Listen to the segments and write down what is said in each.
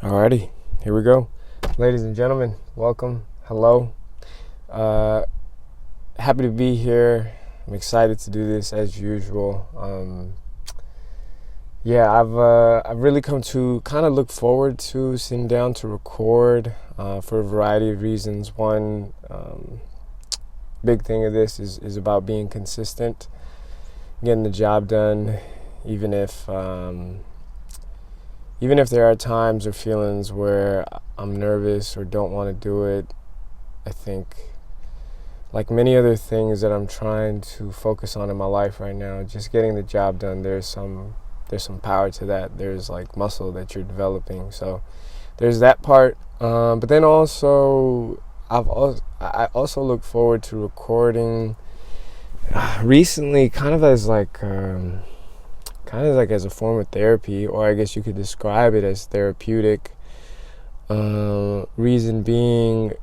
Alrighty, here we go. Ladies and gentlemen, welcome. Hello. Happy to be here. I'm excited to do this as usual. I've really come to kind of look forward to sitting down to record for a variety of reasons. One big thing of this is about being consistent, getting the job done, even if there are times or feelings where I'm nervous or don't want to do it. I think, like many other things that I'm trying to focus on in my life right now, just getting the job done, there's some power to that. There's like muscle that you're developing. So there's that part. But then also, I also look forward to recording recently, kind of as a form of therapy, or I guess you could describe it as therapeutic. Reason being,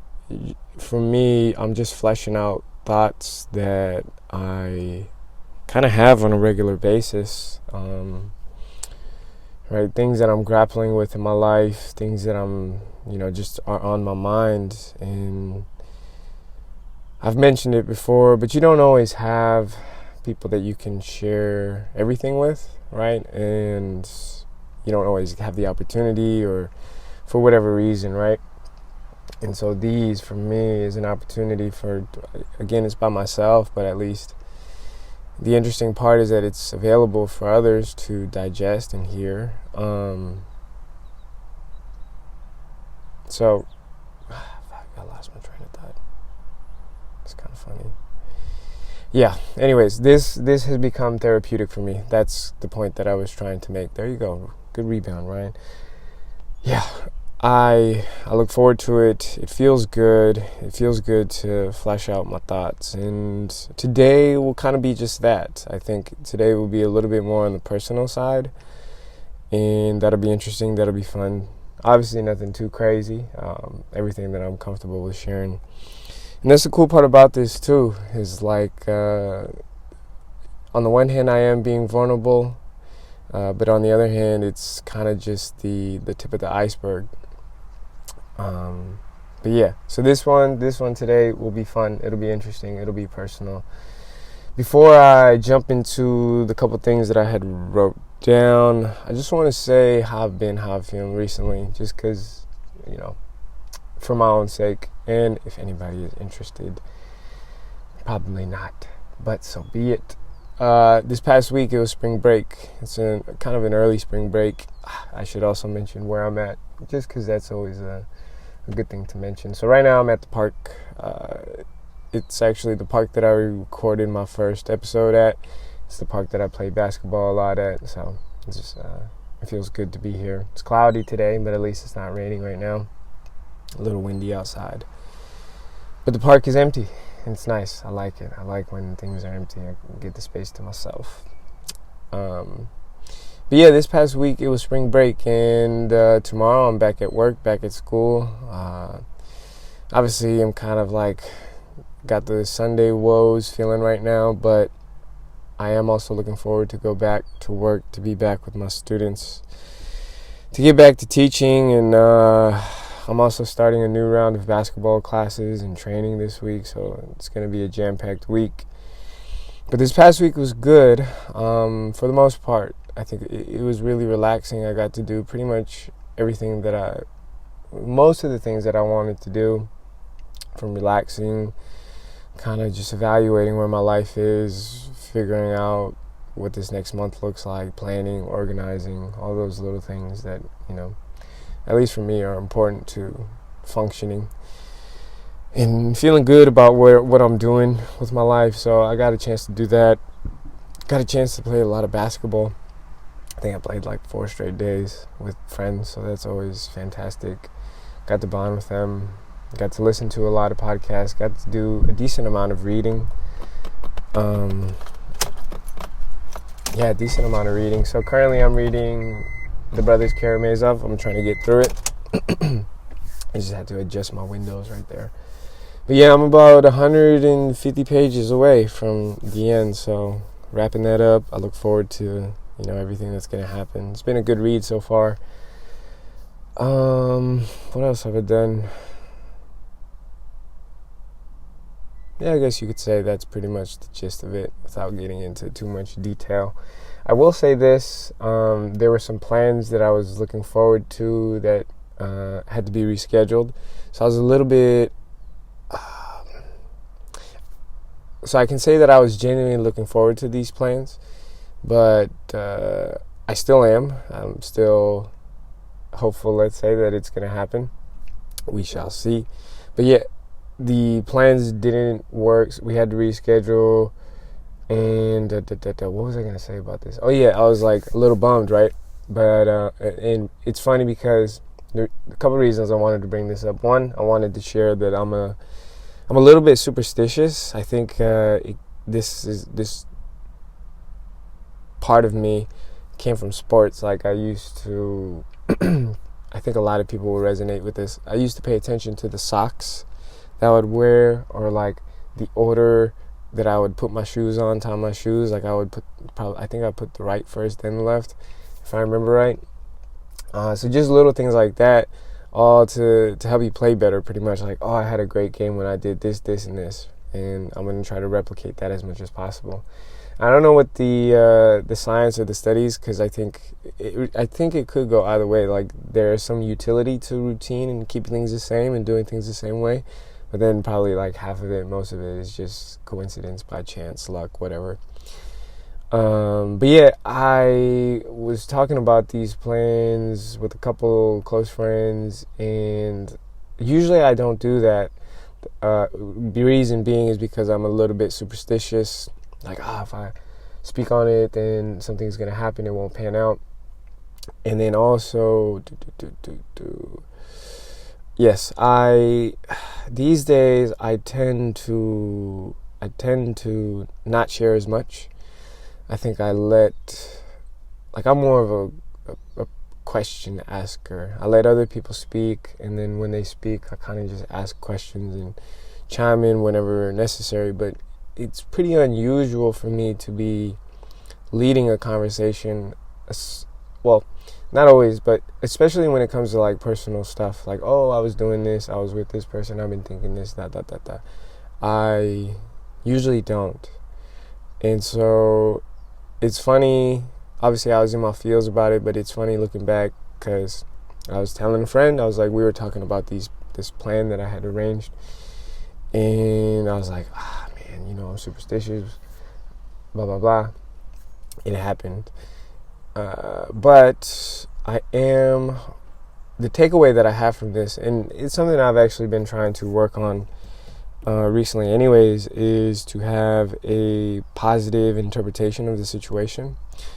for me, I'm just fleshing out thoughts that I kind of have on a regular basis. Right, things that I'm grappling with in my life, things that I'm, just are on my mind. And I've mentioned it before, but you don't always have people that you can share everything with, right? And you don't always have the opportunity, or for whatever reason, right? And so these, for me, is an opportunity for, again, it's by myself, but at least the interesting part is that it's available for others to digest and hear. So, I lost my train of thought. It's kind of funny. Yeah, anyways, this has become therapeutic for me. That's the point that I was trying to make. There you go. Good rebound, Ryan. Yeah, I look forward to it. It feels good. It feels good to flesh out my thoughts. And today will kind of be just that. I think today will be a little bit more on the personal side. And that'll be interesting. That'll be fun. Obviously nothing too crazy. Everything that I'm comfortable with sharing. And that's the cool part about this too, is like, on the one hand, I am being vulnerable, but on the other hand, it's kind of just the tip of the iceberg. But yeah, so this one today will be fun. It'll be interesting. It'll be personal. Before I jump into the couple things that I had wrote down, I just want to say how I'm feeling recently, just because, for my own sake, and if anybody is interested, probably not, but so be it. This past week, it was spring break. It's kind of an early spring break. I should also mention where I'm at, just because that's always a good thing to mention. So right now I'm at the park. It's actually the park that I recorded my first episode at. It's the park that I play basketball a lot at. So it's just, it feels good to be here. It's cloudy today, but at least it's not raining right now. A little windy outside. But the park is empty. And it's nice. I like it. I like when things are empty. I can get the space to myself. But yeah, this past week it was spring break, and tomorrow I'm back at work, back at school. Obviously, I'm kind of like got the Sunday woes feeling right now, but I am also looking forward to go back to work, to be back with my students, to get back to teaching. And I'm also starting a new round of basketball classes and training this week, so it's going to be a jam-packed week. But this past week was good for the most part. I think it was really relaxing. I got to do pretty much everything most of the things that I wanted to do, from relaxing, kind of just evaluating where my life is, figuring out what this next month looks like, planning, organizing, all those little things that, at least for me, are important to functioning and feeling good about what I'm doing with my life. So I got a chance to do that. Got a chance to play a lot of basketball. I think I played like 4 straight days with friends, so that's always fantastic. Got to bond with them. Got to listen to a lot of podcasts. Got to do a decent amount of reading. A decent amount of reading. So currently I'm reading The Brothers Karamazov. I'm trying to get through it. I just had to adjust my windows right there. But yeah, I'm about 150 pages away from the end, so wrapping that up. I look forward to, everything that's going to happen. It's been a good read so far. What else have I done? Yeah, I guess you could say that's pretty much the gist of it without getting into too much detail. I will say this, there were some plans that I was looking forward to that had to be rescheduled. So I was a little bit... so I can say that I was genuinely looking forward to these plans, but I still am. I'm still hopeful, let's say, that it's going to happen. We shall see. But yeah, the plans didn't work. So we had to reschedule. And what was I going to say about this? Oh yeah, I was like a little bummed, right? But and it's funny because there are a couple of reasons I wanted to bring this up. One, I wanted to share that I'm a little bit superstitious. I think this part of me came from sports. Like I used to, I think a lot of people will resonate with this. I used to pay attention to the socks that I would wear, or like the order that I would put my shoes on, tie my shoes. Like I think I put the right first, then the left, if I remember right. So just little things like that, all to help you play better, pretty much. Like, oh, I had a great game when I did this, this, and this, and I'm going to try to replicate that as much as possible. I don't know what the science or the studies, because I think it could go either way. Like there is some utility to routine and keeping things the same and doing things the same way. But then probably like half of it, most of it is just coincidence, by chance, luck, whatever. But yeah, I was talking about these plans with a couple close friends, and usually I don't do that. The reason being is because I'm a little bit superstitious. Like, if I speak on it, then something's going to happen, it won't pan out. And then also, yes, these days I tend to not share as much. I think I'm more of a question asker. I let other people speak, and then when they speak, I kind of just ask questions and chime in whenever necessary. But it's pretty unusual for me to be leading a conversation. Well, not always, but especially when it comes to like personal stuff, like, oh, I was doing this, I was with this person, I've been thinking this, that. I usually don't. And so it's funny. Obviously, I was in my feels about it, but it's funny looking back because I was telling a friend, I was like, we were talking about this plan that I had arranged, and I was like, man, I'm superstitious, blah, blah, blah. It happened. But the takeaway that I have from this, and it's something I've actually been trying to work on recently anyways, is to have a positive interpretation of the situation.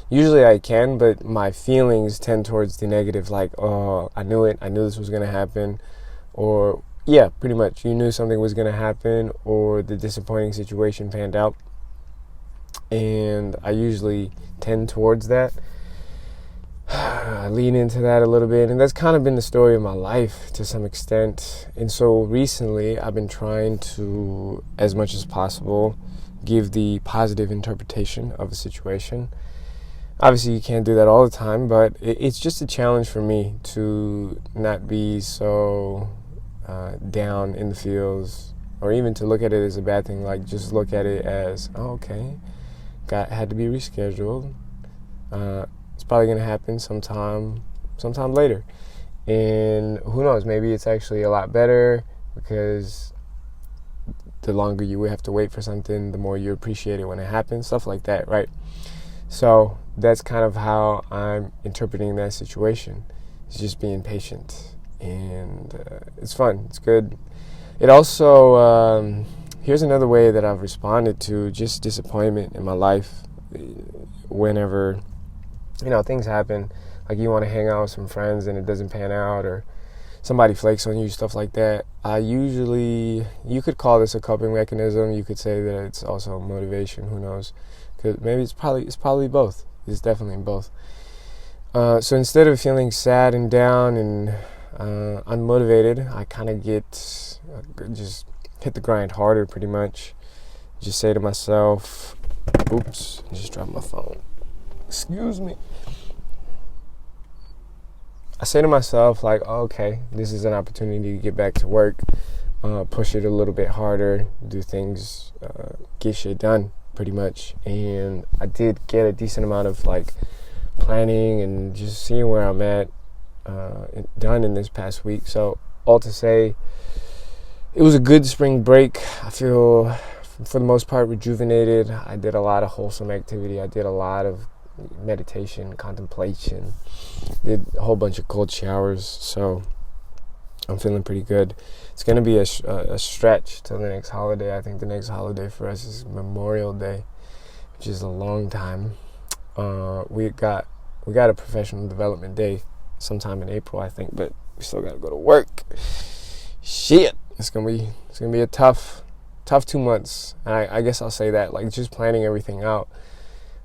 Usually I can, but my feelings tend towards the negative, like, oh, I knew this was going to happen, or, yeah, pretty much, you knew something was going to happen, or the disappointing situation panned out, and I usually tend towards that. I lean into that a little bit, and that's kind of been the story of my life to some extent. And so recently I've been trying to, as much as possible, give the positive interpretation of a situation. Obviously you can't do that all the time, but it's just a challenge for me to not be so down in the feels, or even to look at it as a bad thing. Like, just look at it as, oh, okay, had to be rescheduled. It's probably going to happen sometime later. And who knows, maybe it's actually a lot better, because the longer you have to wait for something, the more you appreciate it when it happens, stuff like that, right? So that's kind of how I'm interpreting that situation. It's just being patient, and it's fun, it's good. It also, here's another way that I've responded to just disappointment in my life. Whenever things happen, like you want to hang out with some friends and it doesn't pan out, or somebody flakes on you, stuff like that. You could call this a coping mechanism. You could say that it's also motivation. Who knows? Because maybe it's probably both. It's definitely both. So instead of feeling sad and down and unmotivated, I kind of just hit the grind harder, pretty much. Just say to myself, oops, I just dropped my phone. Excuse me. I say to myself, like, oh, okay, this is an opportunity to get back to work, push it a little bit harder, do things, get shit done, pretty much. And I did get a decent amount of, like, planning and just seeing where I'm at done in this past week. So, all to say, it was a good spring break. I feel, for the most part, rejuvenated. I did a lot of wholesome activity. I did a lot of meditation, contemplation, did a whole bunch of cold showers. So I'm feeling pretty good. It's going to be a stretch till the next holiday. I think the next holiday for us is Memorial Day, which is a long time. We got a professional development day sometime in April, I think, but we still got to go to work. Shit, it's gonna be a tough 2 months. And I guess I'll say that, like, just planning everything out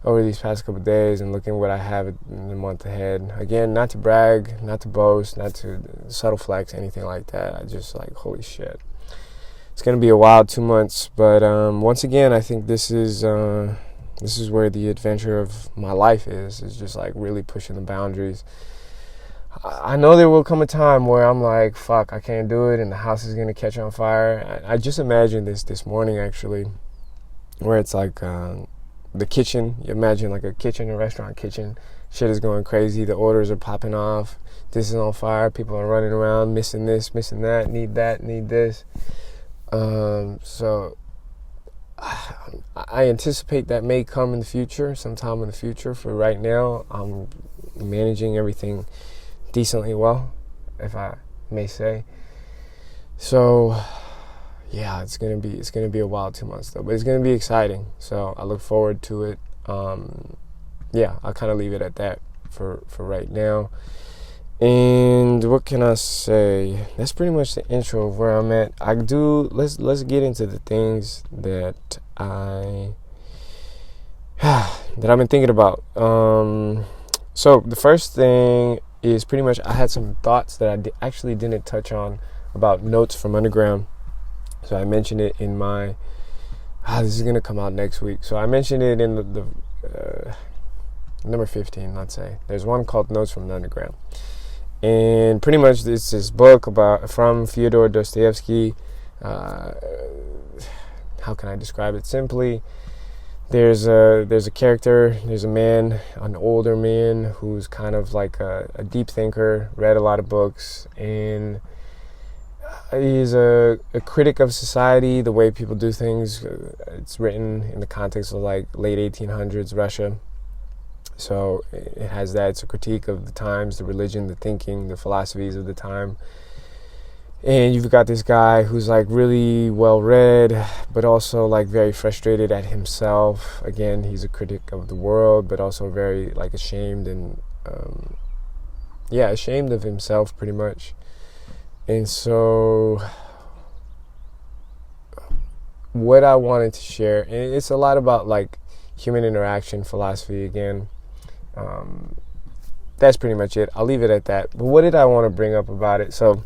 over these past couple of days and looking what I have in the month ahead. Again, not to brag, not to boast, not to subtle flex, anything like that. I just, like, holy shit. It's going to be a wild 2 months. But once again, I think this is where the adventure of my life is just, like, really pushing the boundaries. I know there will come a time where I'm like, fuck, I can't do it, and the house is going to catch on fire. I just imagined this morning, actually, where it's like... the kitchen, you imagine like a kitchen, a restaurant kitchen, shit is going crazy, the orders are popping off, this is on fire, people are running around, missing this, missing that, need this. So I anticipate that may come in the future, sometime in the future. For right now, I'm managing everything decently well, if I may say. So yeah, it's gonna be a wild 2 months though, but it's gonna be exciting. So I look forward to it. Yeah, I'll kind of leave it at that for right now. And what can I say? That's pretty much the intro of where I'm at. Let's get into the things that I've been thinking about. So the first thing is pretty much I had some thoughts that I actually didn't touch on about Notes from Underground. So I mentioned it in my... this is going to come out next week. So I mentioned it in the number 15, let's say. There's one called Notes from the Underground. And pretty much it's this book from Fyodor Dostoevsky. How can I describe it simply? There's a character, there's a man, an older man who's kind of like a deep thinker, read a lot of books, and he's a critic of society, the way people do things. It's written in the context of like late 1800s Russia. So it has that. It's a critique of the times, the religion, the thinking, the philosophies of the time. And you've got this guy who's like really well read, but also like very frustrated at himself. Again, he's a critic of the world, but also very like ashamed and ashamed of himself pretty much. And so what I wanted to share, and it's a lot about like human interaction philosophy again. That's pretty much it. I'll leave it at that. But what did I want to bring up about it? So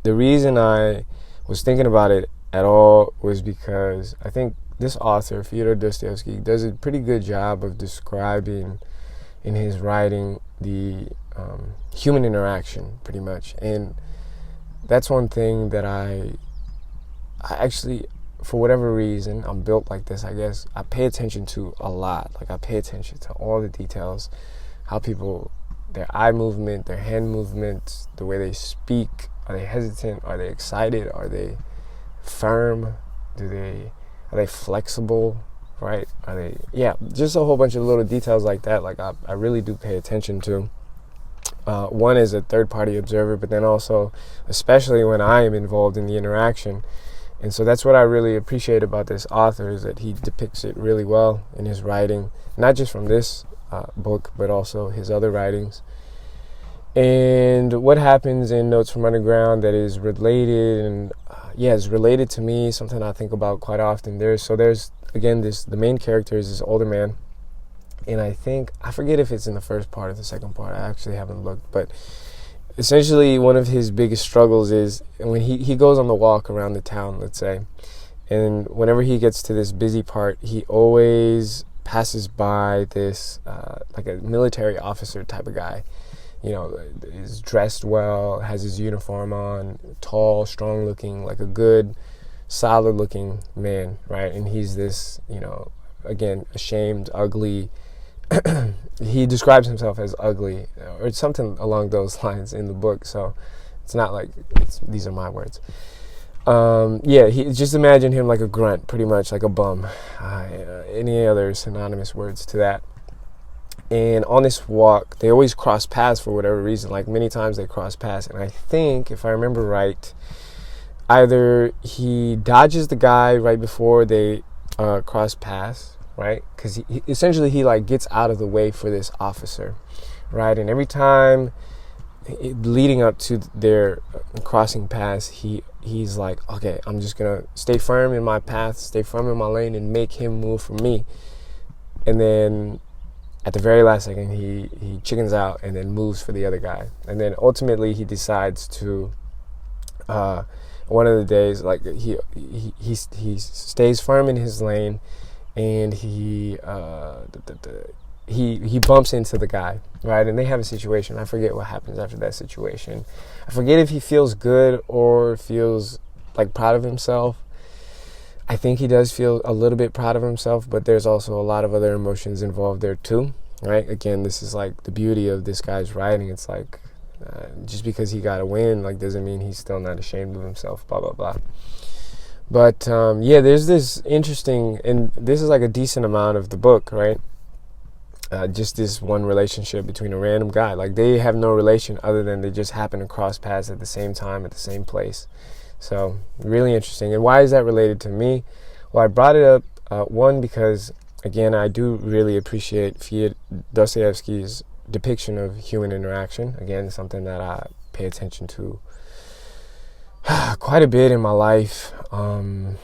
the reason I was thinking about it at all was because I think this author, Fyodor Dostoevsky, does a pretty good job of describing in his writing the human interaction pretty much. And that's one thing that I actually, for whatever reason, I'm built like this, I guess. I pay attention to a lot. Like, I pay attention to all the details, how people, their eye movement, their hand movement, the way they speak. Are they hesitant? Are they excited? Are they firm? Are they flexible? Right? Are they, just a whole bunch of little details like that. Like, I really do pay attention to. One is a third-party observer, but then also, especially when I am involved in the interaction. And so that's what I really appreciate about this author, is that he depicts it really well in his writing, not just from this book, but also his other writings. And what happens in Notes from Underground that is related, and is related to me, something I think about quite often. There's again, the main character is this older man. And I forget if it's in the first part or the second part. I actually haven't looked. But essentially, one of his biggest struggles is when he goes on the walk around the town, let's say. And whenever he gets to this busy part, he always passes by this, like a military officer type of guy. is dressed well, has his uniform on, tall, strong looking, like a good, solid looking man, right? And he's this, again, ashamed, ugly. He describes himself as ugly or something along those lines in the book. So it's not like these are my words. He just imagine him like a grunt, pretty much like a bum. Any other synonymous words to that? And on this walk, they always cross paths for whatever reason. Like many times they cross paths, and I think, if I remember right, either he dodges the guy right before they cross paths, right? Because he essentially gets out of the way for this officer, right? And every time leading up to their crossing paths, he's like, okay, I'm just gonna stay firm in my path, stay firm in my lane, and make him move for me. And then at the very last second, he chickens out and then moves for the other guy. And then ultimately he decides to one of the days, like he stays firm in his lane, and he bumps into the guy, right? And they have a situation. I forget what happens after that situation. I forget if he feels good or feels like proud of himself. I think he does feel a little bit proud of himself, but there's also a lot of other emotions involved there too, right? Again, this is like the beauty of this guy's writing. It's like just because he got a win, like, doesn't mean he's still not ashamed of himself, blah, blah, blah. But there's this interesting, and this is like a decent amount of the book, right? Just this one relationship between a random guy. Like, they have no relation other than they just happen to cross paths at the same time, at the same place. So, really interesting. And why is that related to me? Well, I brought it up, one, because, again, I do really appreciate Fyodor Dostoevsky's depiction of human interaction. Again, something that I pay attention to quite a bit in my life. Again,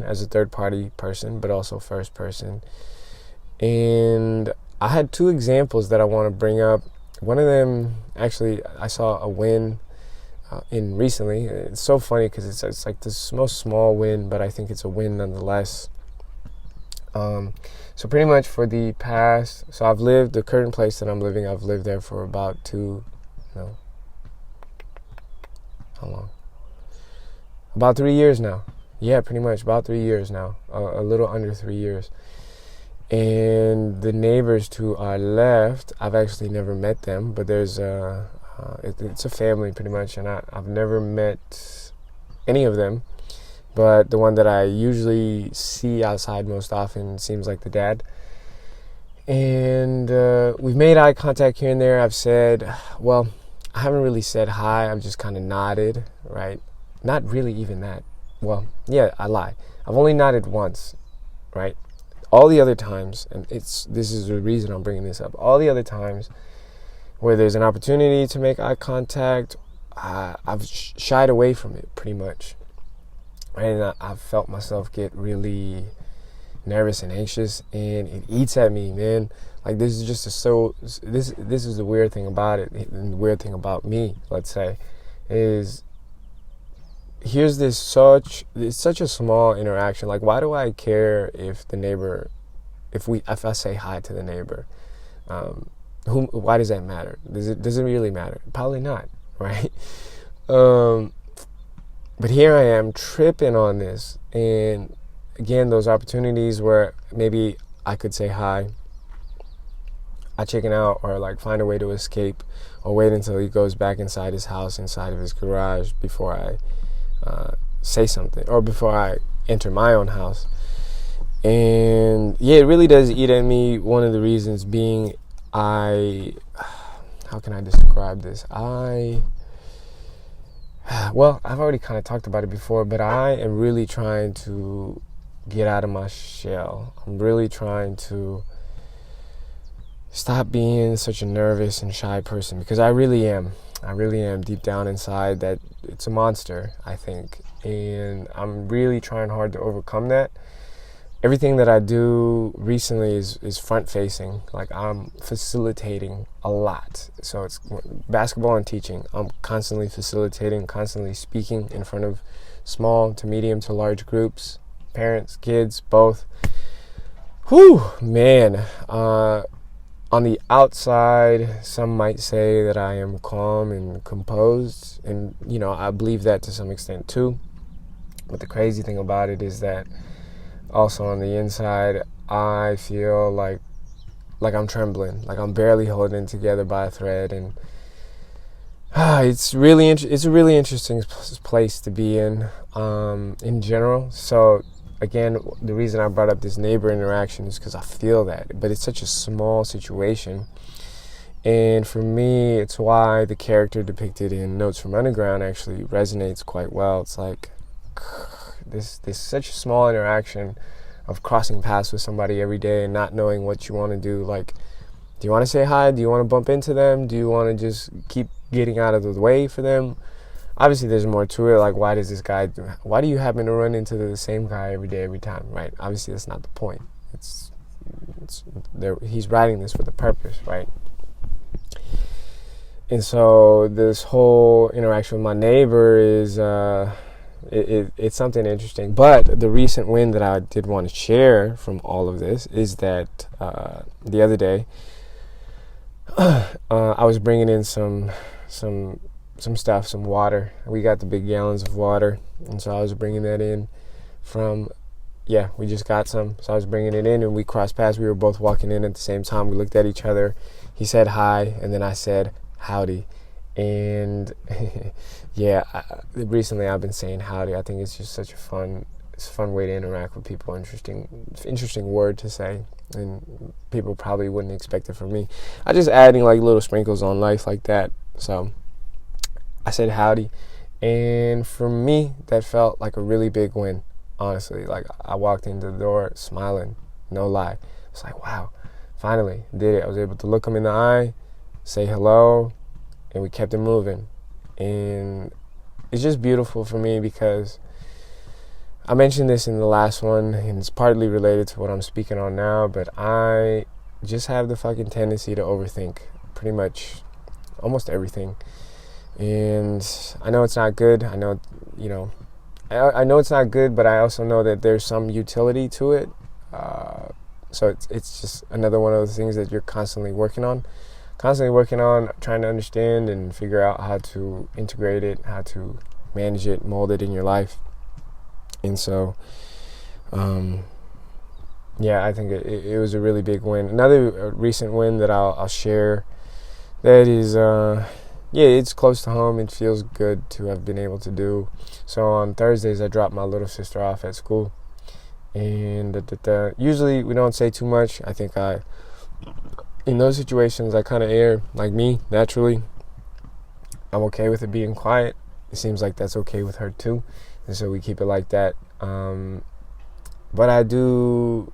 as a third-party person, but also first person. And I had two examples that I want to bring up. One of them, actually, I saw a win in recently. It's so funny because it's like this most small win, but I think it's a win nonetheless. So pretty much for the past, the current place that I'm living, I've lived there for about how long? About 3 years now. Yeah, pretty much about 3 years now. A little under 3 years. And the neighbors to our left, I've actually never met them, but there's it's a family pretty much, and I've never met any of them. But the one that I usually see outside most often seems like the dad. And we've made eye contact here and there. I've said, well, I haven't really said hi. I've just kind of nodded, right? Not really even that. Well, yeah, I lie. I've only nodded once, right? All the other times, and this is the reason I'm bringing this up, all the other times where there's an opportunity to make eye contact, I've shied away from it pretty much. And I've felt myself get really nervous and anxious, and it eats at me, man. Like, this is just this is the weird thing about it, and the weird thing about me, let's say, is here's it's such a small interaction. Like, why do I care if the neighbor, if I say hi to the neighbor? Why does that matter? Does it really matter? Probably not, right? But here I am tripping on this, and again, those opportunities where maybe I could say hi, I chicken out, or like find a way to escape, or wait until he goes back inside his house, inside of his garage, before I say something, or before I enter my own house. And yeah, it really does eat at me. One of the reasons being, how can I describe this? Well, I've already kind of talked about it before, but I am really trying to get out of my shell. I'm really trying to stop being such a nervous and shy person, because I really am deep down inside. That it's a monster, I think, and I'm really trying hard to overcome that. Everything that I do recently is front facing. Like, I'm facilitating a lot. So it's basketball and teaching. I'm constantly facilitating, constantly speaking in front of small to medium to large groups, parents, kids, both. Whew, man. On the outside, some might say that I am calm and composed, and I believe that to some extent too. But the crazy thing about it is that also on the inside, I feel like I'm trembling, like I'm barely holding it together by a thread, and it's a really interesting place to be in general. So again, the reason I brought up this neighbor interaction is because I feel that, but it's such a small situation. And for me, it's why the character depicted in Notes from Underground actually resonates quite well. It's like this such a small interaction of crossing paths with somebody every day and not knowing what you want to do. Like, do you want to say hi? Do you want to bump into them? Do you want to just keep getting out of the way for them? Obviously, there's more to it. Like, why do you happen to run into the same guy every day, every time, right? Obviously, that's not the point. He's writing this with a purpose, right? And so this whole interaction with my neighbor is it's something interesting. But the recent win that I did want to share from all of this is that the other day I was bringing in some stuff, some water. We got the big gallons of water, and so I was bringing that in we just got some. So I was bringing it in, and we crossed paths. We were both walking in at the same time. We looked at each other. He said hi, and then I said howdy. And recently I've been saying howdy. I think it's just such a fun way to interact with people. Interesting word to say, and people probably wouldn't expect it from me. I just adding like little sprinkles on life like that. So I said howdy, and for me that felt like a really big win, honestly. Like, I walked into the door smiling, no lie. It's like, wow, finally did it. I was able to look him in the eye, say hello, and we kept it moving. And it's just beautiful for me because I mentioned this in the last one, and it's partly related to what I'm speaking on now, but I just have the fucking tendency to overthink pretty much almost everything. And I know it's not good. I know it's not good, but I also know that there's some utility to it. So it's just another one of those things that you're constantly working on, trying to understand and figure out how to integrate it, how to manage it, mold it in your life. And so, I think it was a really big win. Another recent win that I'll share that is, it's close to home. It feels good to have been able to do. So on Thursdays, I drop my little sister off at school. And usually we don't say too much. I think in those situations, I kind of err like me, naturally. I'm okay with it being quiet. It seems like that's okay with her too. And so we keep it like that. But I do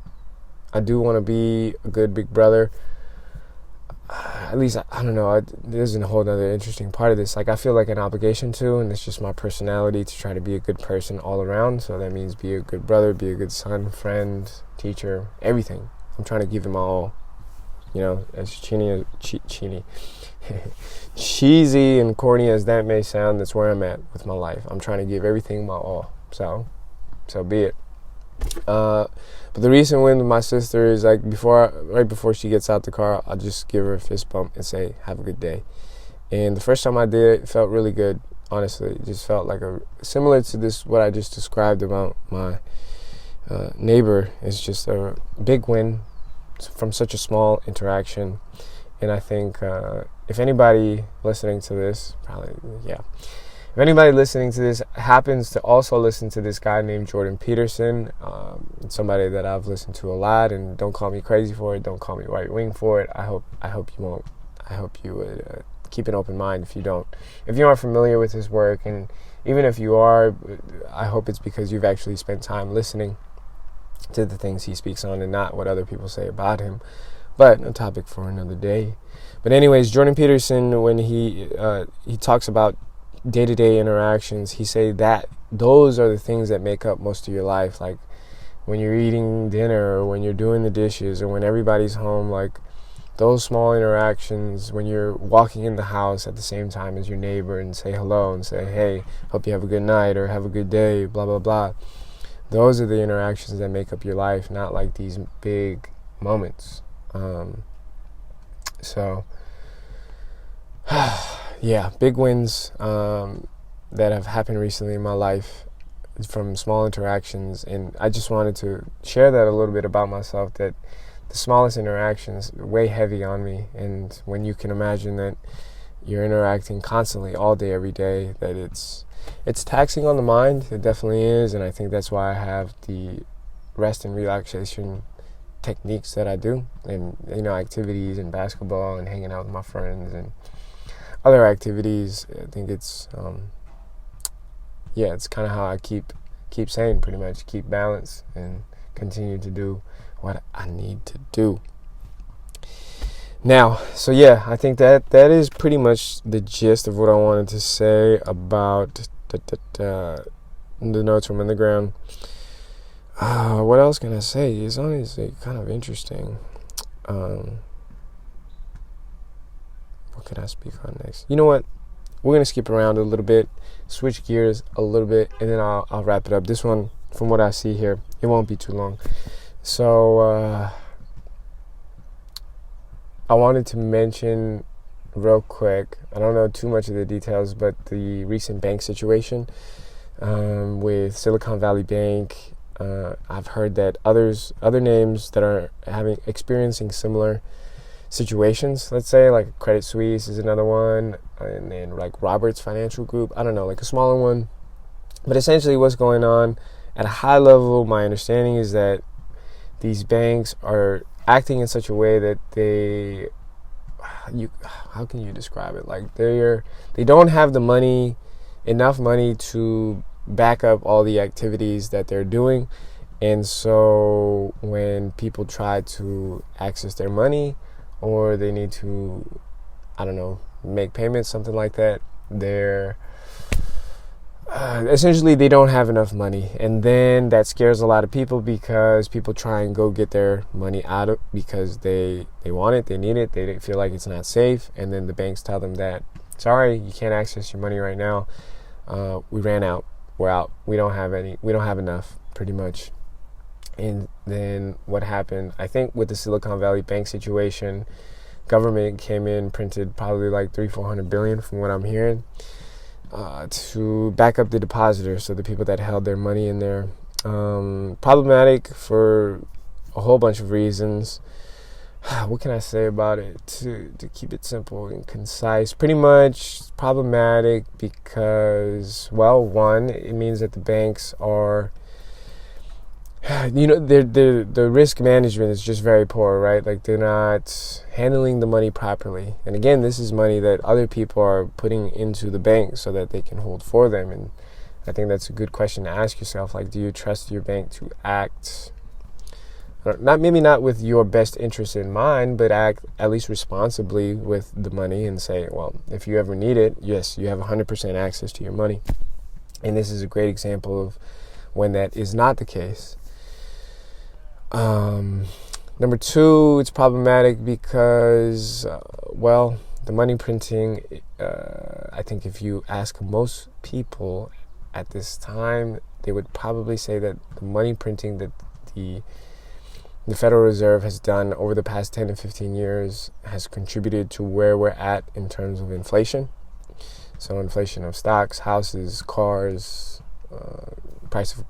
want to be a good big brother. At least, I don't know, there's a whole other interesting part of this. Like, I feel like an obligation to, and it's just my personality to try to be a good person all around. So that means be a good brother, be a good son, friend, teacher, everything. I'm trying to give him all, as cheesy and corny as that may sound, that's where I'm at with my life. I'm trying to give everything my all. So be it. But the recent win with my sister is like right before she gets out the car, I'll just give her a fist bump and say, have a good day. And the first time I did it felt really good, honestly. It just felt like similar to what I just described about my neighbor. It's just a big win from such a small interaction. And I think if anybody listening to this, if anybody listening to this happens to also listen to this guy named Jordan Peterson, somebody that I've listened to a lot, and don't call me crazy for it, don't call me right wing for it. I hope you won't. I hope you would keep an open mind if you aren't familiar with his work, and even if you are, I hope it's because you've actually spent time listening to the things he speaks on and not what other people say about him. But a topic for another day. But anyways, Jordan Peterson, when he talks about day-to-day interactions, he say that those are the things that make up most of your life. Like when you're eating dinner, or when you're doing the dishes, or when everybody's home, like those small interactions, when you're walking in the house at the same time as your neighbor and say hello and say, hey, hope you have a good night or have a good day, blah, blah, blah. Those are the interactions that make up your life, not like these big moments. So, yeah, big wins that have happened recently in my life from small interactions, and I just wanted to share that a little bit about myself, that the smallest interactions weigh heavy on me. And when you can imagine that you're interacting constantly all day, every day, that it's taxing on the mind. It definitely is. And I think that's why I have the rest and relaxation techniques that I do, and activities and basketball and hanging out with my friends and other activities. I think it's it's kind of how I keep saying, pretty much keep balance and continue to do what I need to do. Now, so yeah, I think that is pretty much the gist of what I wanted to say about the notes from underground. What else can I say? It's honestly kind of interesting. What can I speak on next? You know what? We're going to skip around a little bit, switch gears a little bit, and then I'll wrap it up. This one, from what I see here, it won't be too long. So, I wanted to mention real quick, I don't know too much of the details, but the recent bank situation with Silicon Valley Bank. I've heard that other names that are experiencing similar situations, let's say, like Credit Suisse is another one, and then like Roberts Financial Group, I don't know, like a smaller one. But essentially what's going on at a high level, my understanding is that these banks are acting in such a way that how can you describe it? Like they don't have enough money to back up all the activities that they're doing. And so when people try to access their money, or they need to, I don't know, make payments, something like that, they're essentially they don't have enough money. And then that scares a lot of people, because people try and go get their money out of, because they want it, they need it, they feel like it's not safe. And then the banks tell them that, sorry, you can't access your money right now. We ran out. We're out. We don't have enough, pretty much. And then what happened, I think with the Silicon Valley Bank situation, government came in, printed probably like $300-400 billion from what I'm hearing, to back up the depositors, so the people that held their money in there. Problematic for a whole bunch of reasons. What can I say about it to keep it simple and concise? Pretty much problematic because, well, one, it means that the banks are, the risk management is just very poor, right? Like they're not handling the money properly. And again, this is money that other people are putting into the bank so that they can hold for them. And I think that's a good question to ask yourself. Like, do you trust your bank to act, maybe not with your best interest in mind, but act at least responsibly with the money and say, well, if you ever need it, yes, you have 100% access to your money. And this is a great example of when that is not the case. Number two, it's problematic because, the money printing, I think if you ask most people at this time, they would probably say that the money printing that the Federal Reserve has done over the past 10 to 15 years has contributed to where we're at in terms of inflation. So inflation of stocks, houses, cars, price of,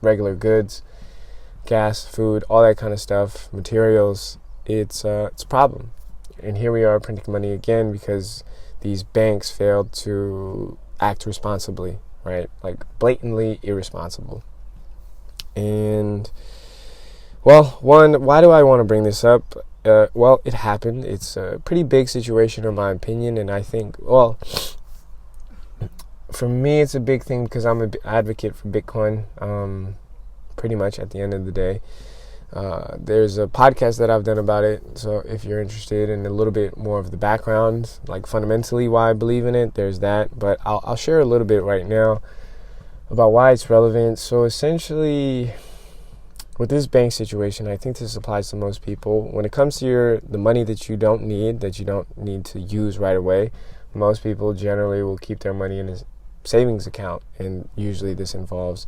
regular goods, gas, food, all that kind of stuff, materials. It's a problem. And here we are printing money again because these banks failed to act responsibly, right? Like blatantly irresponsible. And, why do I want to bring this up? It happened. It's a pretty big situation in my opinion. And I think, for me, it's a big thing because I'm an advocate for Bitcoin, pretty much at the end of the day. There's a podcast that I've done about it. So if you're interested in a little bit more of the background, like fundamentally why I believe in it, there's that. But I'll share a little bit right now about why it's relevant. So essentially, with this bank situation, I think this applies to most people. When it comes to the money that you don't need to use right away, most people generally will keep their money in a savings account. And usually this involves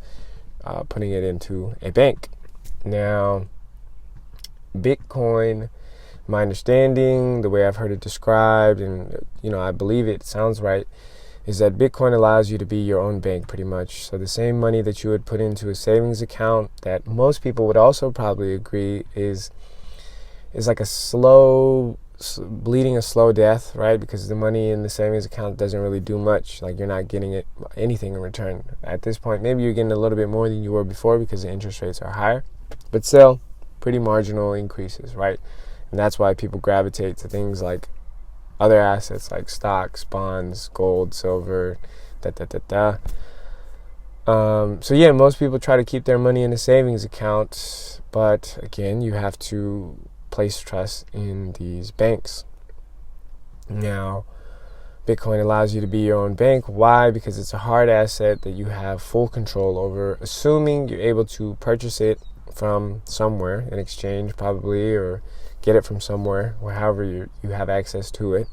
putting it into a bank. Now, Bitcoin my understanding, the way I've heard it described, and I believe it sounds right, is that Bitcoin allows you to be your own bank pretty much. So the same money that you would put into a savings account, that most people would also probably agree is like a bleeding a slow death, right? Because the money in the savings account doesn't really do much. Like, you're not getting anything in return. At this point, maybe you're getting a little bit more than you were before because the interest rates are higher, but still pretty marginal increases, right? And that's why people gravitate to things like other assets like stocks, bonds, gold, silver, So yeah, most people try to keep their money in a savings account, but again, you have to place trust in these banks. Now, Bitcoin allows you to be your own bank. Why? Because it's a hard asset that you have full control over, assuming you're able to purchase it from somewhere, an exchange probably, or get it from somewhere, or however you have access to it,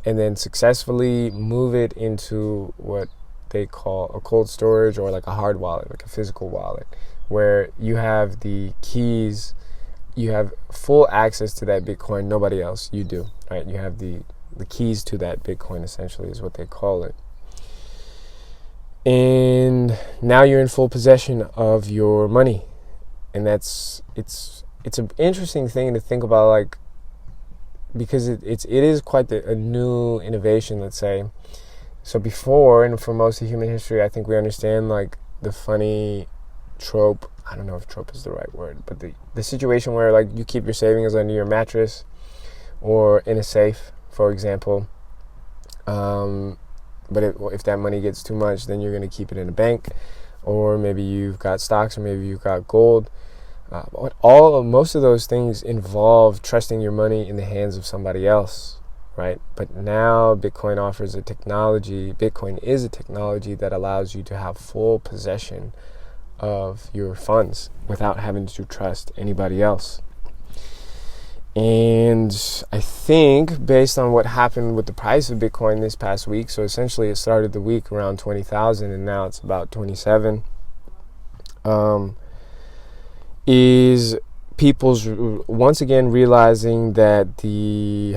and then successfully move it into what they call a cold storage, or like a hard wallet, like a physical wallet, where you have the keys, you have full access to that Bitcoin. Nobody else, you do, right? You have the keys to that Bitcoin, essentially, is what they call it. And now you're in full possession of your money. And it's an interesting thing to think about, like, because it is quite a new innovation, let's say. So before, and for most of human history, I think we understand, like, the funny trope, I don't know if trope is the right word, but the situation where, like, you keep your savings under your mattress or in a safe, for example. But if that money gets too much, then you're going to keep it in a bank, or maybe you've got stocks, or maybe you've got gold. Most of those things involve trusting your money in the hands of somebody else, right? But now Bitcoin offers a technology. Bitcoin is a technology that allows you to have full possession of your funds without having to trust anybody else. And I think, based on what happened with the price of Bitcoin this past week, so essentially it started the week around 20,000 and now it's about 27, is people's once again realizing that the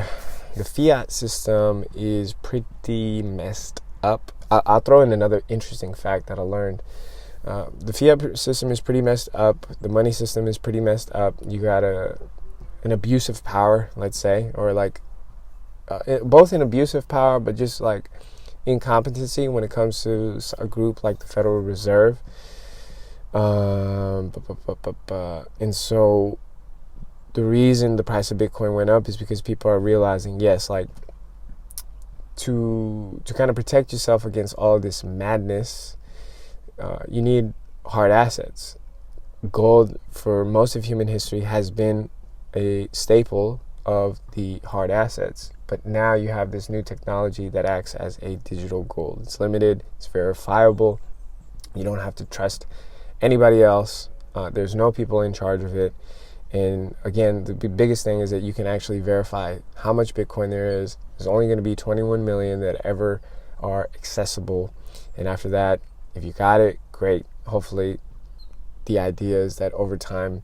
fiat system is pretty messed up. I'll throw in another interesting fact that I learned. The fiat system is pretty messed up. The money system is pretty messed up. You got an abuse of power, let's say, or like both an abuse of power, but just like incompetency when it comes to a group like the Federal Reserve. And so the reason the price of Bitcoin went up is because people are realizing, yes, like to kind of protect yourself against all this madness, you need hard assets. Gold, for most of human history, has been a staple of the hard assets. But now you have this new technology that acts as a digital gold. It's limited, it's verifiable. You don't have to trust anybody else. There's no people in charge of it. And again, the biggest thing is that you can actually verify how much Bitcoin there is. There's only going to be 21 million that ever are accessible. And after that, if you got it, great. Hopefully, the idea is that over time,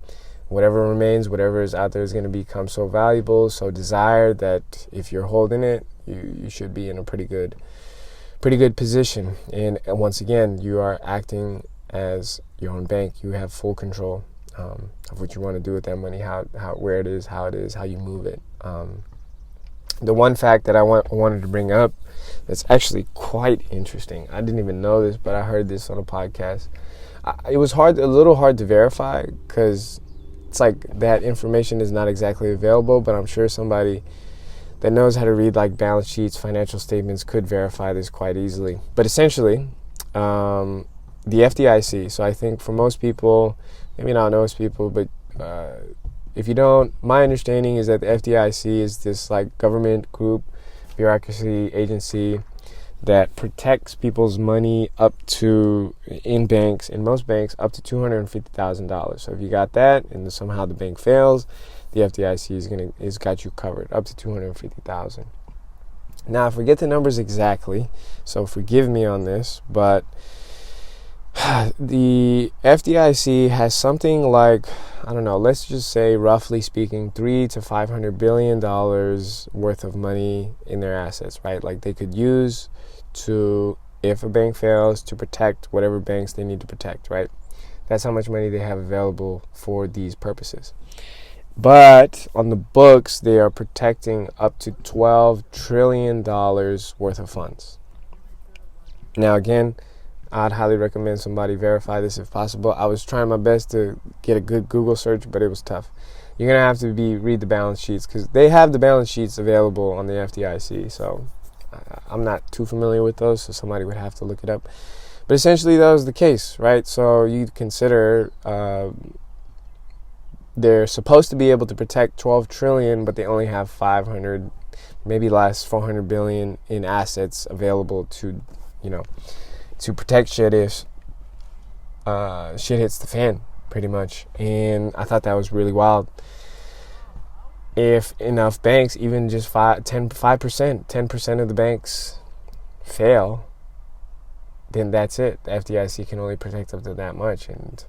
whatever remains, whatever is out there is going to become so valuable, so desired, that if you're holding it, you should be in a pretty good position. And once again, you are acting as your own bank. You have full control of what you want to do with that money, where it is, how you move it. The one fact that I wanted to bring up that's actually quite interesting. I didn't even know this, but I heard this on a podcast. It was a little hard to verify, because it's like that information is not exactly available, but I'm sure somebody that knows how to read like balance sheets, financial statements could verify this quite easily. But essentially, the FDIC, so I think for most people, maybe not most people, but if you don't, my understanding is that the FDIC is this like government group, bureaucracy, agency that protects people's money in most banks, up to $250,000. So if you got that and somehow the bank fails, the FDIC is got you covered up to $250,000. Now I forget the numbers exactly, so forgive me on this, but The FDIC has something like, I don't know, let's just say roughly speaking, $300 to $500 billion worth of money in their assets, right? Like they could use to, if a bank fails, to protect whatever banks they need to protect, right? That's how much money they have available for these purposes. But on the books, they are protecting up to $12 trillion worth of funds. Now, again, I'd highly recommend somebody verify this if possible. I was trying my best to get a good Google search, but it was tough. You're going to have to read the balance sheets because they have the balance sheets available on the FDIC. So I'm not too familiar with those, so somebody would have to look it up. But essentially, that was the case, right? So you'd consider they're supposed to be able to protect 12 trillion, but they only have 500, maybe less, 400 billion in assets available to, to protect shit if shit hits the fan, pretty much. And I thought that was really wild. If enough banks, even just 10% of the banks fail, then that's it. The FDIC can only protect up to that much. And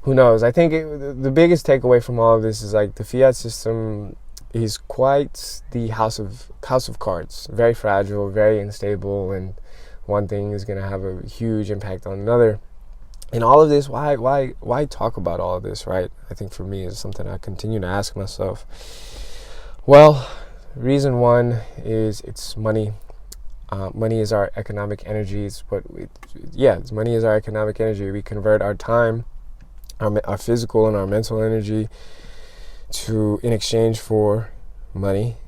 who knows? I think the biggest takeaway from all of this is like the fiat system is quite the house of cards. Very fragile, very unstable, and one thing is going to have a huge impact on another. And all of this, why talk about all of this, right? I think for me is something I continue to ask myself. Well, reason one is it's money. Money is our economic energy. Money is our economic energy. We convert our time, our physical and our mental energy in exchange for money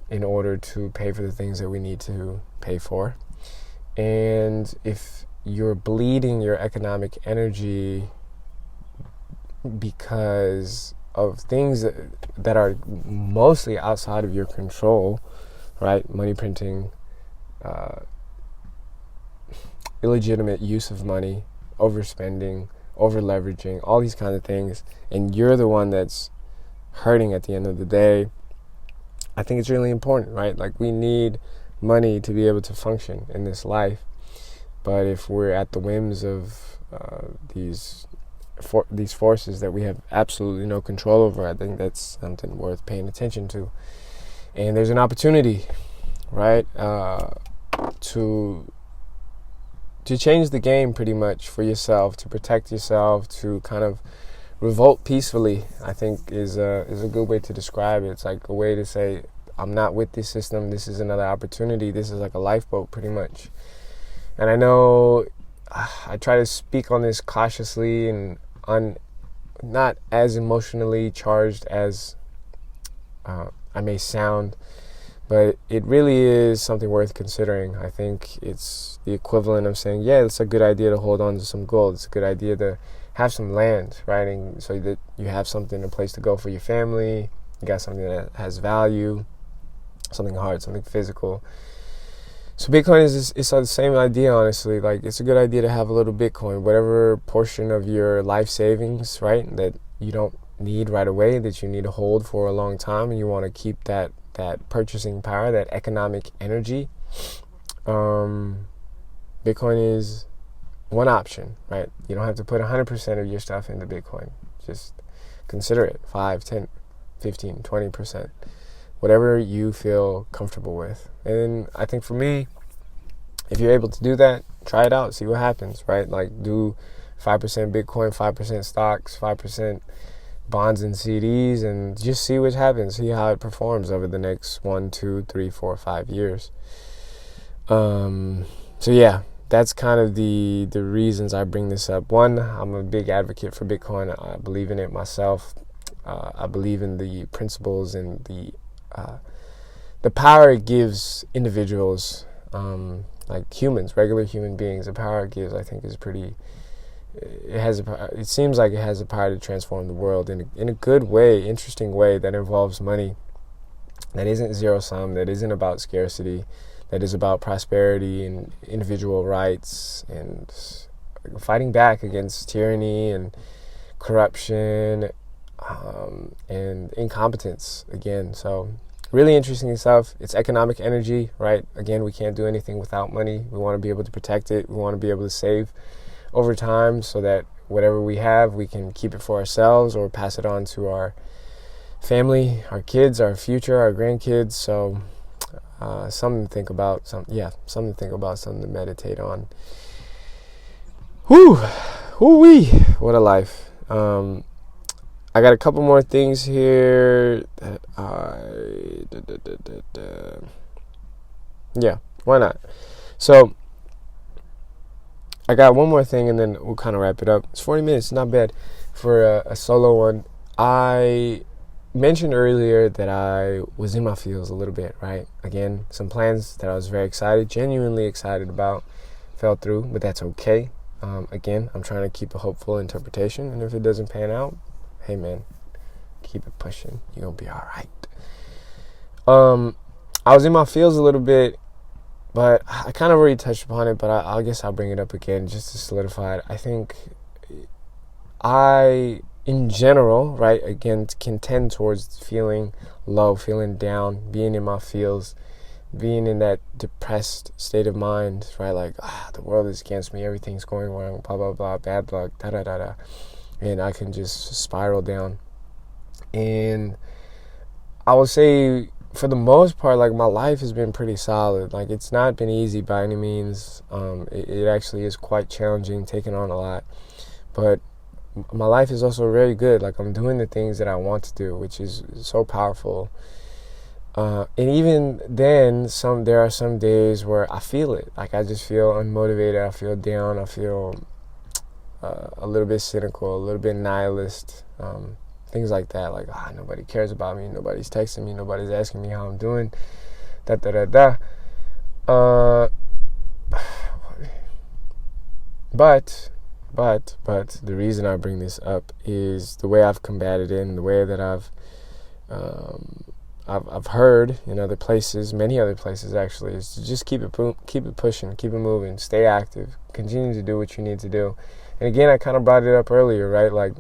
in order to pay for the things that we need to pay for. And if you're bleeding your economic energy because of things that are mostly outside of your control, right? Money printing, illegitimate use of money, overspending, over-leveraging, all these kind of things, and you're the one that's hurting at the end of the day, I think it's really important, right? Like we need money to be able to function in this life. But if we're at the whims of these forces that we have absolutely no control over, I think that's something worth paying attention to. And there's an opportunity, right, to change the game pretty much for yourself, to protect yourself, to kind of revolt peacefully, I think is a good way to describe it. It's like a way to say, I'm not with this system. This is another opportunity. This is like a lifeboat pretty much. And I know I try to speak on this cautiously and not as emotionally charged as I may sound, but it really is something worth considering. I think it's the equivalent of saying, yeah, it's a good idea to hold on to some gold. It's a good idea to have some land, right? And so that you have something, a place to go for your family. You got something that has value, something hard, something physical. So Bitcoin it's the same idea, honestly. Like, it's a good idea to have a little Bitcoin, whatever portion of your life savings, right, that you don't need right away, that you need to hold for a long time, and you want to keep that purchasing power, that economic energy. Bitcoin is one option, right? You don't have to put 100% of your stuff into Bitcoin. Just consider it 5, 10, 15, 20%. Whatever you feel comfortable with. And I think for me, if you're able to do that, try it out, see what happens, right? Like do 5% Bitcoin, 5% stocks, 5% bonds and CDs, and just see what happens, see how it performs over the next 1, 2, 3, 4, 5 years. So yeah, that's kind of the reasons I bring this up. One, I'm a big advocate for Bitcoin. I believe in it myself. I believe in the principles and the power it gives individuals, like humans, regular human beings. The power it gives, I think, is pretty. It seems like it has the power to transform the world in a good way, interesting way that involves money. That isn't zero sum. That isn't about scarcity. That is about prosperity and individual rights and fighting back against tyranny and corruption and incompetence again. So really interesting stuff. It's economic energy, right? Again, we can't do anything without money. We want to be able to protect it. We want to be able to save over time so that whatever we have, we can keep it for ourselves or pass it on to our family, our kids, our future, our grandkids. So something to think about, something to meditate on. Whoo-wee, what a life. I got a couple more things here that yeah, why not? So I got one more thing and then we'll kind of wrap it up. It's 40 minutes, not bad for a solo one. I mentioned earlier that I was in my feels a little bit, right? Again, some plans that I was genuinely excited about fell through, but that's okay. Again, I'm trying to keep a hopeful interpretation, and if it doesn't pan out, hey man, keep it pushing. You're gonna be all right. I was in my feels a little bit, but I kind of already touched upon it, but I guess I'll bring it up again just to solidify it. I think in general, right, again, can tend towards feeling low, feeling down, being in my feels, being in that depressed state of mind, right, like, the world is against me, everything's going wrong, blah, blah, blah, bad luck, da-da-da-da, and I can just spiral down. And I would say, for the most part, like, my life has been pretty solid. Like, it's not been easy by any means. It actually is quite challenging, taking on a lot, but my life is also very good. Like, I'm doing the things that I want to do, which is so powerful. And even then, there are some days where I feel it. Like, I just feel unmotivated. I feel down. I feel a little bit cynical, a little bit nihilist. Things like that. Like, nobody cares about me. Nobody's texting me. Nobody's asking me how I'm doing. Da-da-da-da. But the reason I bring this up is the way I've combated it and the way that I've heard in other places, many other places actually, is to just keep it pushing, keep it moving, stay active, continue to do what you need to do. And again, I kind of brought it up earlier, right? Like,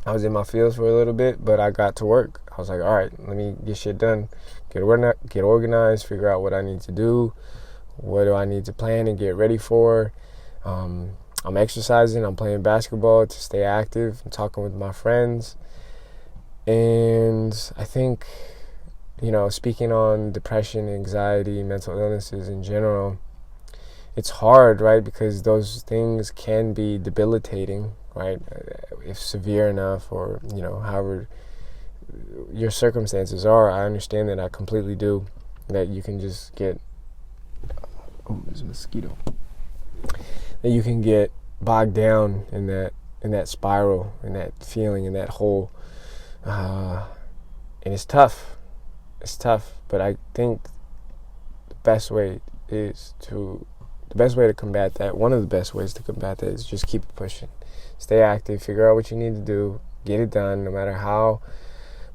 I was in my fields for a little bit, but I got to work. I was like, all right, let me get shit done, get organized, figure out what I need to do, what do I need to plan and get ready for. I'm exercising, I'm playing basketball to stay active, I'm talking with my friends. And I think, speaking on depression, anxiety, mental illnesses in general, it's hard, right? Because those things can be debilitating, right? If severe enough, or, however your circumstances are. I understand that, I completely do, that you can just get, there's a mosquito. That you can get bogged down in that spiral, in that feeling, in that hole. And it's tough. But I think the best way to combat that, one of the best ways to combat that, is just keep pushing. Stay active, figure out what you need to do, get it done, no matter how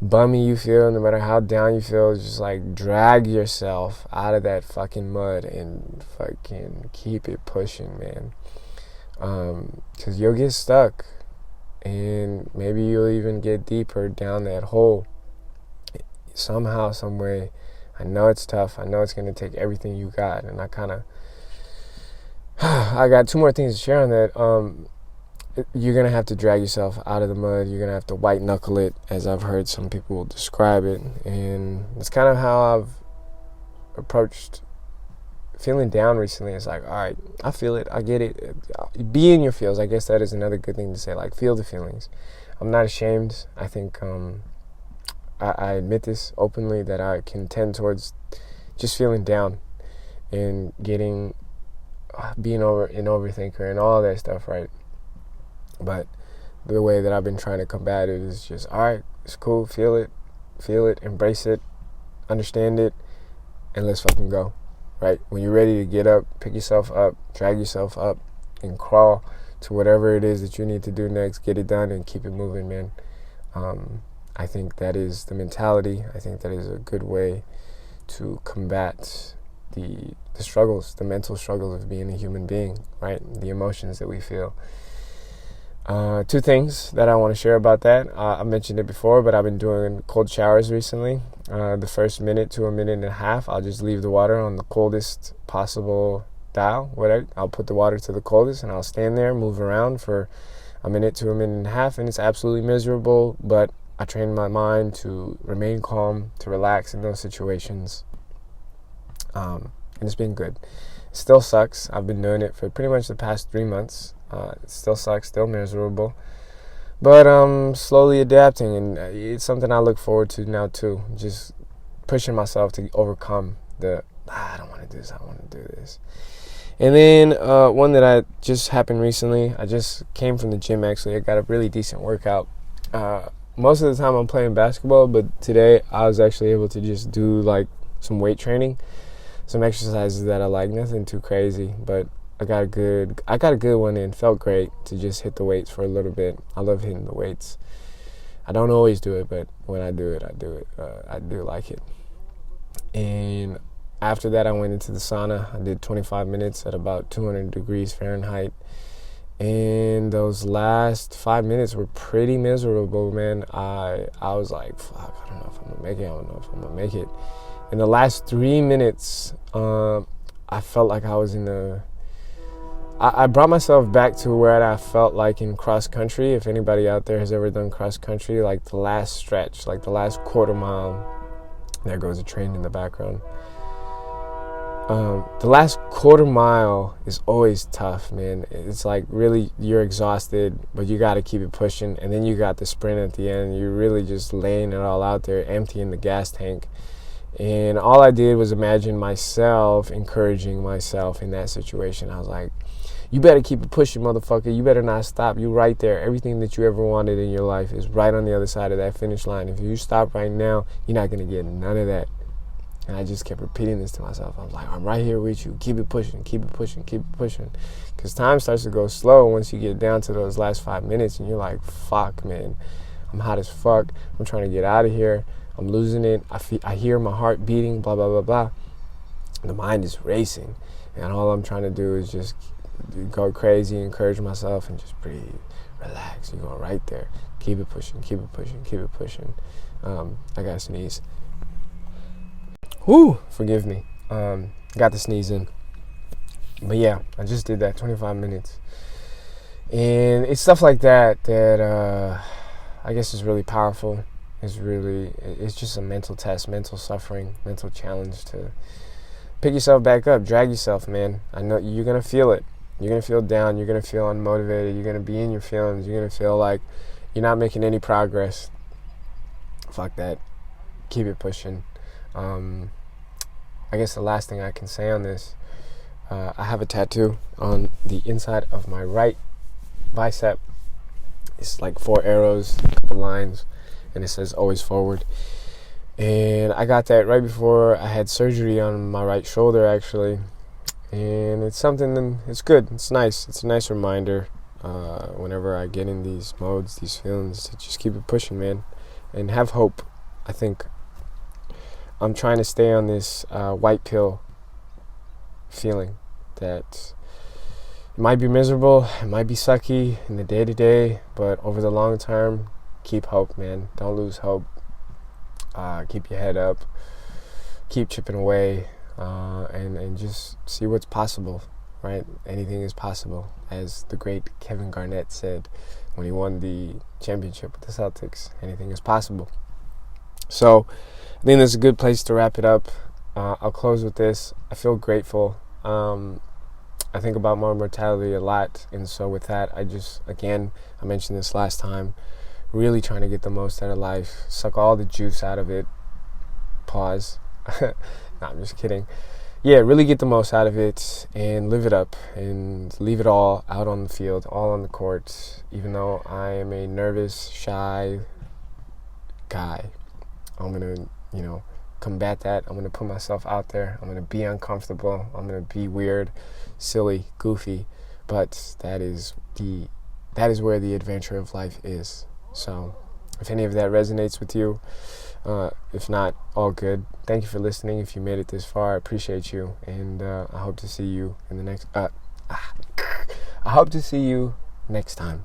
bummy you feel, no matter how down you feel. Just like drag yourself out of that fucking mud and fucking keep it pushing, man. Because you'll get stuck, and maybe you'll even get deeper down that hole somehow, some way. I know it's tough. I know it's going to take everything you got, and I got two more things to share on that. You're going to have to drag yourself out of the mud. You're going to have to white knuckle it, as I've heard some people describe it. And it's kind of how I've approached feeling down recently. It's like, all right, I feel it. I get it. Be in your feels. I guess that is another good thing to say. Like, feel the feelings. I'm not ashamed. I think I admit this openly, that I can tend towards just feeling down and being an overthinker and all that stuff, right? But the way that I've been trying to combat it is just, all right, it's cool, feel it, embrace it, understand it, and let's fucking go, right? When you're ready to get up, pick yourself up, drag yourself up, and crawl to whatever it is that you need to do next, get it done, and keep it moving, man. I think that is the mentality. I think that is a good way to combat the struggles, the mental struggles of being a human being, right? The emotions that we feel. Two things that I want to share about that. I mentioned it before, but I've been doing cold showers recently. The first minute to a minute and a half, I'll just leave the water on the coldest possible style, whatever. I'll put the water to the coldest and I'll stand there, move around for a minute to a minute and a half, and it's absolutely miserable, but I train my mind to remain calm, to relax in those situations, and it's been good. It still sucks. I've been doing it for pretty much the past 3 months. It still sucks, still miserable, but slowly adapting, and it's something I look forward to now too, just pushing myself to overcome I don't want to do this, I don't want to do this. And then one that just happened recently, I just came from the gym actually. I got a really decent workout. Most of the time I'm playing basketball, but today I was actually able to just do like some weight training, some exercises that I like, nothing too crazy, but I got a good one in. Felt great to just hit the weights for a little bit. I love hitting the weights. I don't always do it, but when I do it, I do it. I do like it. And after that, I went into the sauna. I did 25 minutes at about 200 degrees Fahrenheit. And those last 5 minutes were pretty miserable, man. I was like, fuck, I don't know if I'm going to make it. I don't know if I'm going to make it. In the last 3 minutes, I felt like I was I brought myself back to where I felt like in cross country. If anybody out there has ever done cross country, like the last stretch, like the last quarter mile. There goes a train in the background. The last quarter mile is always tough, man. It's like really you're exhausted, but you got to keep it pushing. And then you got the sprint at the end. You're really just laying it all out there, emptying the gas tank. And all I did was imagine myself encouraging myself in that situation. I was like, you better keep it pushing, motherfucker. You better not stop. You right there. Everything that you ever wanted in your life is right on the other side of that finish line. If you stop right now, you're not going to get none of that. And I just kept repeating this to myself. I was like, I'm right here with you. Keep it pushing, keep it pushing, keep it pushing. Because time starts to go slow once you get down to those last 5 minutes. And you're like, fuck, man. I'm hot as fuck. I'm trying to get out of here. I'm losing it. I hear my heart beating, blah, blah, blah, blah. The mind is racing. And all I'm trying to do is just go crazy, encourage myself, and just breathe, relax. You're going right there. Keep it pushing, keep it pushing, keep it pushing. I got to sneeze. Whew, forgive me. Got the sneeze in. But yeah, I just did that 25 minutes. And it's stuff like that I guess is really powerful. It's just a mental test, mental suffering, mental challenge to pick yourself back up, drag yourself, man. I know you're going to feel it. You're going to feel down. You're going to feel unmotivated. You're going to be in your feelings. You're going to feel like you're not making any progress. Fuck that. Keep it pushing. I guess the last thing I can say on this, I have a tattoo on the inside of my right bicep. It's like 4 arrows, a couple lines, and it says always forward. And I got that right before I had surgery on my right shoulder, actually. And it's something, it's good, it's nice. It's a nice reminder whenever I get in these modes, these feelings, to just keep it pushing, man. And have hope. I think I'm trying to stay on this white pill feeling that it might be miserable, it might be sucky in the day-to-day, but over the long term, keep hope, man. Don't lose hope. Keep your head up. Keep chipping away, and just see what's possible, right? Anything is possible, as the great Kevin Garnett said when he won the championship with the Celtics. Anything is possible. So I think that's a good place to wrap it up. I'll close with this. I feel grateful. I think about my mortality a lot, and so with that, I mentioned this last time, really trying to get the most out of life, suck all the juice out of it. Pause. No, I'm just kidding. Yeah, really get the most out of it and live it up and leave it all out on the field, all on the court. Even though I am a nervous, shy guy, I'm going to, combat that. I'm going to put myself out there. I'm going to be uncomfortable. I'm going to be weird, silly, goofy. But that is where the adventure of life is. So if any of that resonates with you, if not, all good. Thank you for listening. If you made it this far, I appreciate you. And I hope to see you in the next... I hope to see you next time.